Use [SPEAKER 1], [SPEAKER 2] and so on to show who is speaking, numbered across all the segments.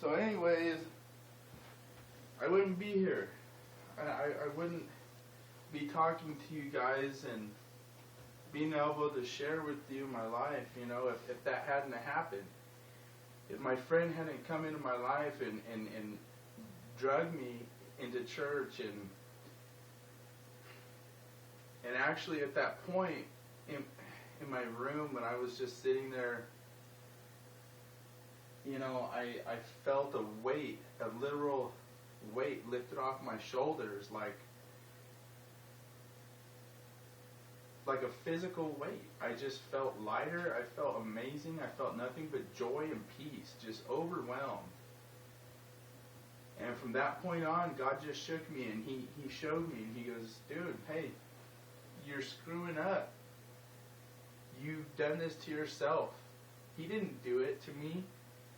[SPEAKER 1] So anyways, I wouldn't be here. I wouldn't be talking to you guys and being able to share with you my life, if that hadn't happened. If my friend hadn't come into my life and drug me into church and actually at that point in my room when I was just sitting there, I felt a weight, a literal weight lifted off my shoulders, like a physical weight. I just felt lighter. I felt amazing. I felt nothing but joy and peace, just overwhelmed. And from that point on, God just shook me and He showed me and He goes, dude, hey, you're screwing up. You've done this to yourself. He didn't do it to me.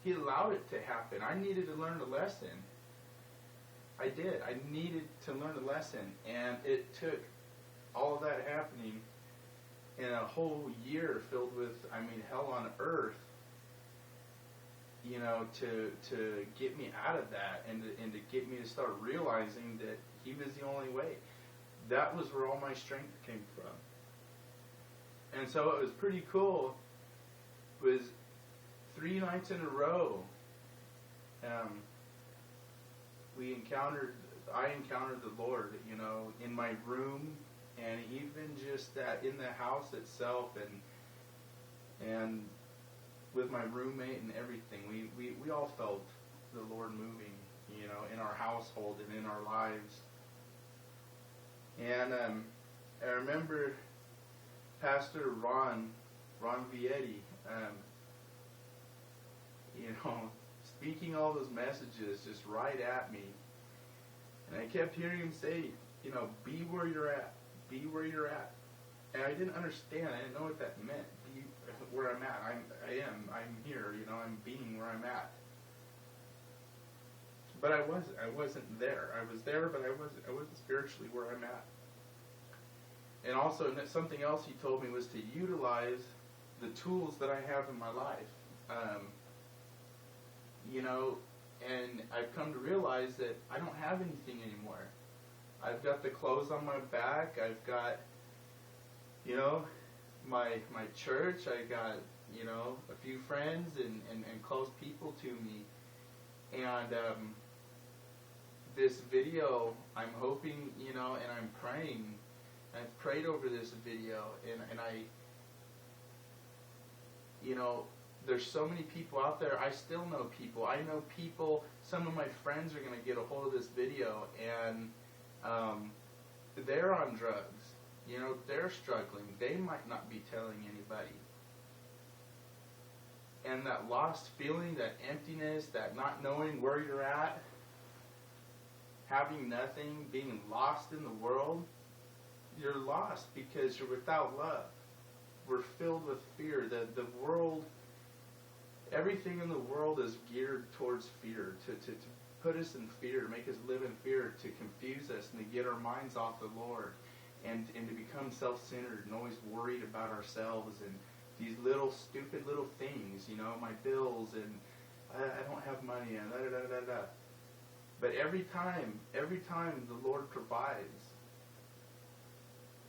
[SPEAKER 1] He allowed it to happen. I needed to learn a lesson. I did. I needed to learn a lesson. And it took all of that happening in a whole year filled with, hell on earth, to get me out of that and to get me to start realizing that He was the only way. That was where all my strength came from. And so it was pretty cool. It was 3 nights in a row. I encountered the Lord, in my room, and even just that in the house itself, and with my roommate and everything. We all felt the Lord moving, in our household and in our lives. And I remember Pastor Ron Vietti, speaking all those messages just right at me. And I kept hearing him say, be where you're at. Be where you're at. And I didn't understand. I didn't know what that meant. Be where I'm at. I'm here. I'm being where I'm at. But I wasn't there. I was there, but I wasn't spiritually where I'm at. And also, something else he told me was to utilize the tools that I have in my life. And I've come to realize that I don't have anything anymore. I've got the clothes on my back. I've got, my church. I got, a few friends and close people to me. And this video, I'm hoping, and I'm praying. I've prayed over this video, and I, there's so many people out there. I still know people. I know people, some of my friends are going to get a hold of this video, and they're on drugs. They're struggling. They might not be telling anybody. And that lost feeling, that emptiness, that not knowing where you're at, having nothing, being lost in the world, you're lost because you're without love. We're filled with fear. The world, everything in the world is geared towards fear, to put us in fear, make us live in fear, to confuse us and to get our minds off the Lord, and to become self-centered and always worried about ourselves and these little stupid little things, my bills, and I don't have money, and da-da-da-da-da. But every time the Lord provides.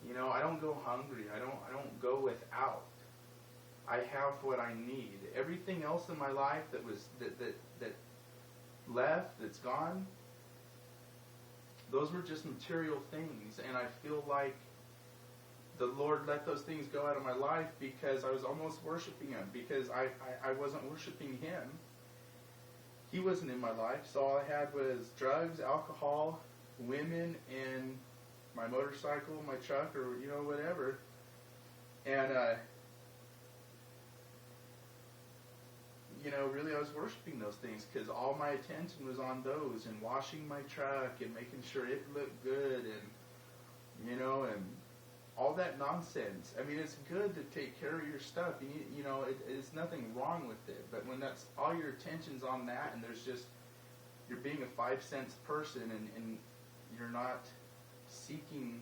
[SPEAKER 1] I don't go hungry. I don't go without. I have what I need. Everything else in my life that left, that's gone, those were just material things. And I feel like the Lord let those things go out of my life because I was almost worshiping Him, because I wasn't worshiping Him. He wasn't in my life, so all I had was drugs, alcohol, women, and my motorcycle, my truck, or whatever. And really I was worshiping those things because all my attention was on those, and washing my truck and making sure it looked good, and and all that nonsense. It's good to take care of your stuff. It's nothing wrong with it. But when that's all your attention's on that, and you're being a 5 cents person, and you're not seeking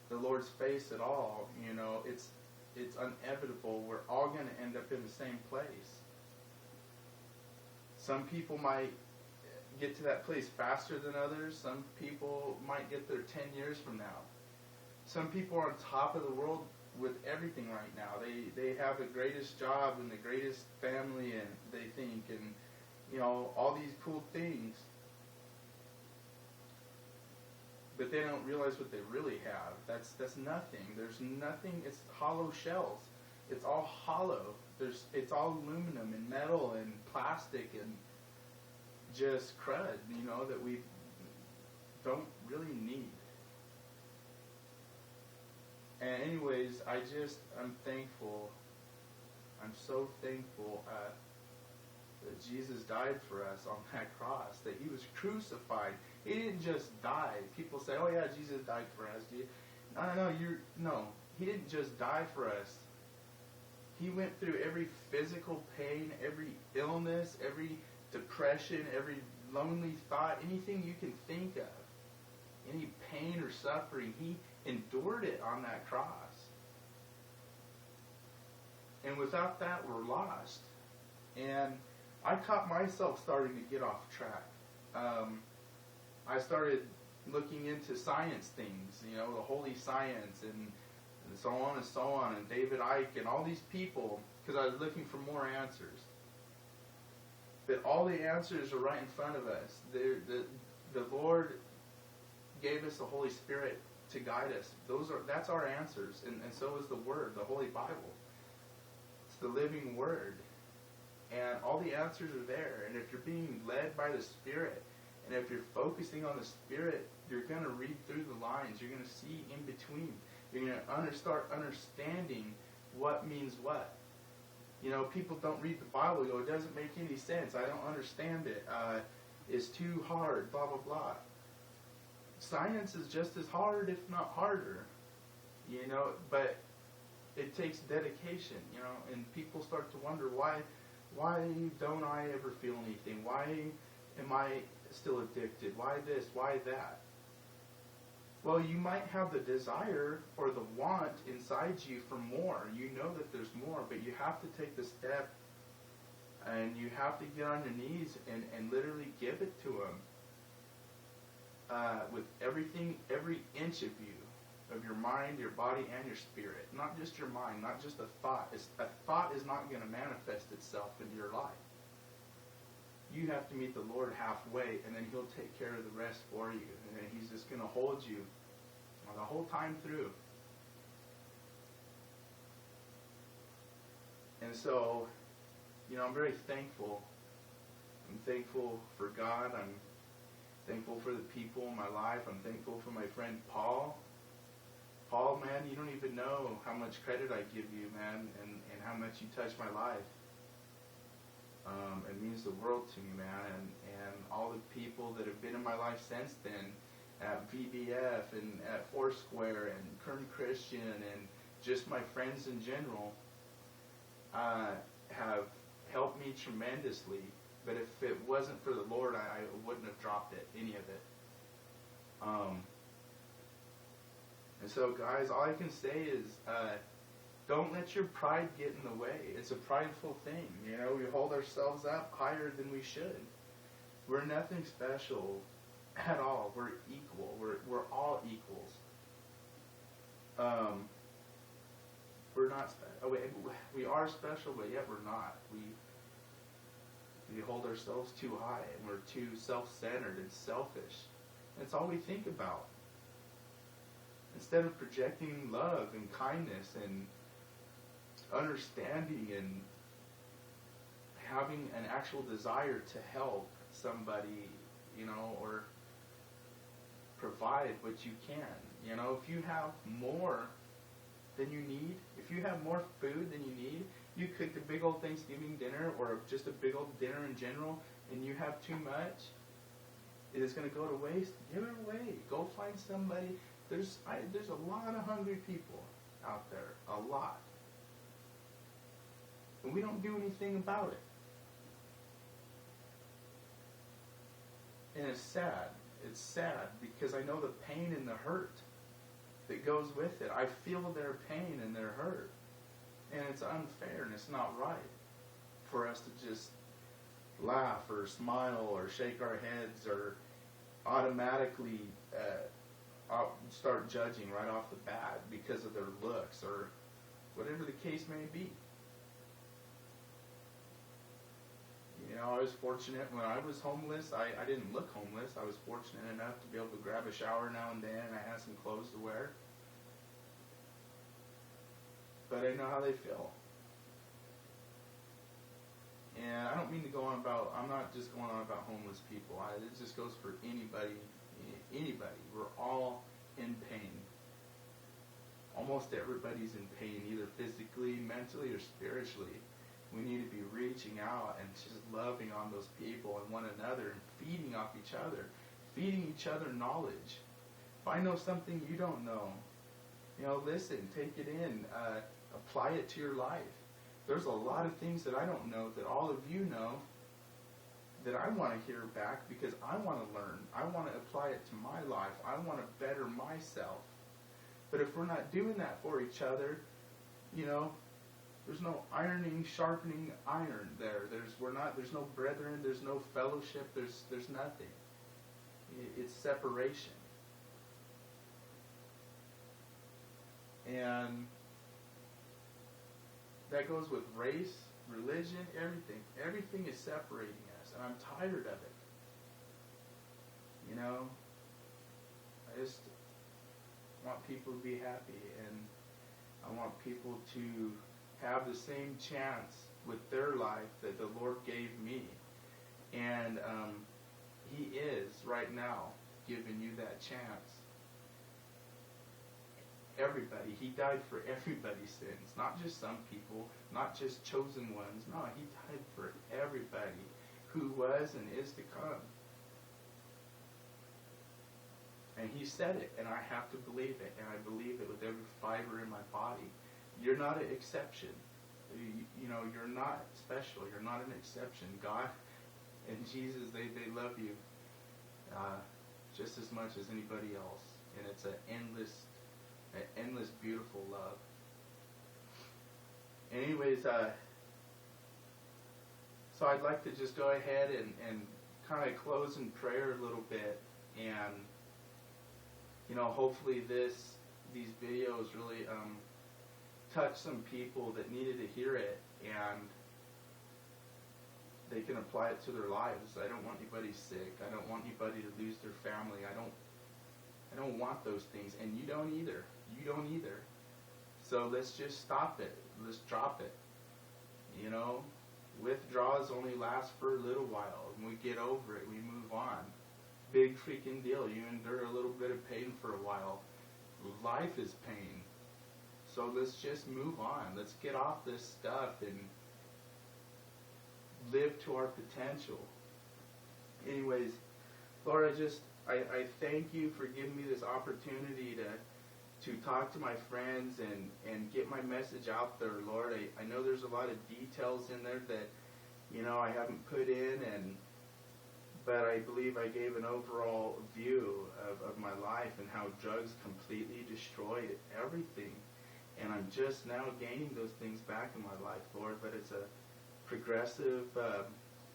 [SPEAKER 1] the Lord's face at all, it's inevitable. We're all going to end up in the same place. Some people might get to that place faster than others. Some people might get there 10 years from now. Some people are on top of the world with everything right now. They have the greatest job and the greatest family, and they think, and all these cool things. But they don't realize what they really have. That's nothing. There's nothing. It's hollow shells. It's all hollow. It's all aluminum and metal and plastic and just crud, that we don't really need. And anyways, I'm thankful. I'm so thankful that Jesus died for us on that cross, that he was crucified. He didn't just die. People say, oh yeah, Jesus died for us. No, he didn't just die for us. He went through every physical pain, every illness, every depression, every lonely thought, anything you can think of, any pain or suffering. He endured it on that cross. And without that, we're lost. And I caught myself starting to get off track. I started looking into science things, the holy science and so on, and David Icke and all these people, because I was looking for more answers. But all the answers are right in front of us. The Lord gave us the Holy Spirit to guide us. That's our answers, and so is the Word, the Holy Bible. It's the living Word. And all the answers are there. And if you're being led by the Spirit, and if you're focusing on the Spirit, you're going to read through the lines. You're going to see in between. You're going to start understanding what means what. People don't read the Bible. It doesn't make any sense. I don't understand it. It's too hard, blah, blah, blah. Science is just as hard, if not harder. But it takes dedication, and people start to wonder, why don't I ever feel anything? Why am I still addicted? Why this? Why that? Well, you might have the desire or the want inside you for more. You know that there's more, but you have to take the step, and you have to get on your knees and literally give it to him. With everything, every inch of you, of your mind, your body, and your spirit. Not just your mind, not just a thought. A thought is not going to manifest itself in your life. You have to meet the Lord halfway, and then he'll take care of the rest for you. And then he's just going to hold you the whole time through. And so, I'm very thankful. I'm thankful for God. I'm thankful for the people in my life. I'm thankful for my friend Paul. Paul, man, you don't even know how much credit I give you, man, and how much you touch my life. It means the world to me, man, and all the people that have been in my life since then, at VBF and at Foursquare and Kern Christian and just my friends in general, have helped me tremendously. But if it wasn't for the Lord, I wouldn't have dropped it, any of it. And so, guys, all I can say is, don't let your pride get in the way. It's a prideful thing. We hold ourselves up higher than we should. We're nothing special at all. We're equal. We're all equals. We're not special. We are special, but yet we're not. We hold ourselves too high, and we're too self-centered and selfish. That's all we think about. Instead of projecting love and kindness and understanding and having an actual desire to help somebody, or provide what you can. If you have more than you need, if you have more food than you need, you cook a big old Thanksgiving dinner or just a big old dinner in general, and you have too much, it is going to go to waste. Give it away. Go find somebody. There's a lot of hungry people out there. A lot. And we don't do anything about it. And it's sad. It's sad because I know the pain and the hurt that goes with it. I feel their pain and their hurt. And it's unfair and it's not right for us to just laugh or smile or shake our heads or automatically start judging right off the bat because of their looks or whatever the case may be. You know, I was fortunate when I was homeless. I didn't look homeless. I was fortunate enough to be able to grab a shower now and then. I had some clothes to wear. But I know how they feel. And I don't mean to go on about, I'm not just going on about homeless people. It just goes for anybody. We're all in pain. Almost everybody's in pain, either physically, mentally, or spiritually. We need to be reaching out and just loving on those people and one another and feeding off each other. Feeding each other knowledge. If I know something you don't know, you know, listen, take it in, apply it to your life. There's a lot of things that I don't know that all of you know that I want to hear back because I want to learn. I want to apply it to my life. I want to better myself. But if we're not doing that for each other, you know, there's no ironing, sharpening iron there. There's no brethren, there's no fellowship, there's nothing. It's separation. And that goes with race, religion, everything. Everything is separating us, and I'm tired of it. You know, I just want people to be happy, and I want people to have the same chance with their life that the Lord gave me. And He is right now giving you that chance. Everybody. He died for everybody's sins. Not just some people, not just chosen ones. No, He died for everybody who was and is to come. And He said it, and I have to believe it, and I believe it with every fiber in my body. You're not an exception. You know, you're not special. You're not an exception. God and Jesus, they love you just as much as anybody else. And it's an endless, beautiful love. Anyways, so I'd like to just go ahead and kind of close in prayer a little bit. And, you know, hopefully these videos really touch some people that needed to hear it, and they can apply it to their lives. I don't want anybody sick. I don't want anybody to lose their family. I don't want those things, and you don't either. You don't either. So let's just stop it. Let's drop it. You know, withdrawals only last for a little while. When we get over it, we move on. Big freaking deal. You endure a little bit of pain for a while. Life is pain. So let's just move on. Let's get off this stuff and live to our potential. Anyways, Lord, I thank you for giving me this opportunity to talk to my friends and get my message out there, Lord. I know there's a lot of details in there that, you know, I haven't put in, but I believe I gave an overall view of my life and how drugs completely destroyed everything. And I'm just now gaining those things back in my life, Lord. But it's a progressive,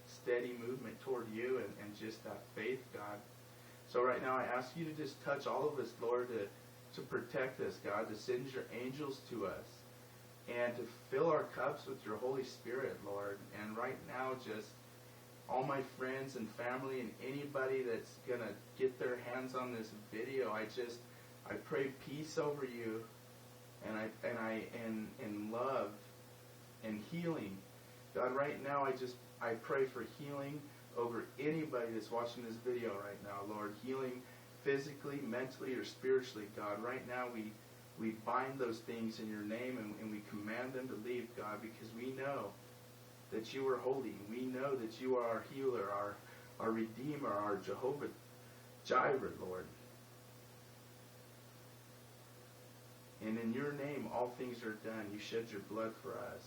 [SPEAKER 1] steady movement toward you and just that faith, God. So right now I ask you to just touch all of us, Lord, to protect us, God, to send your angels to us and to fill our cups with your Holy Spirit, Lord. And right now, just all my friends and family and anybody that's going to get their hands on this video, I pray peace over you. And love and healing. God, right now I pray for healing over anybody that's watching this video right now, Lord. Healing physically, mentally, or spiritually, God. Right now we bind those things in your name and we command them to leave, God, because we know that you are holy. We know that you are our healer, our Redeemer, our Jehovah Jireh, Lord. And in your name, all things are done. You shed your blood for us.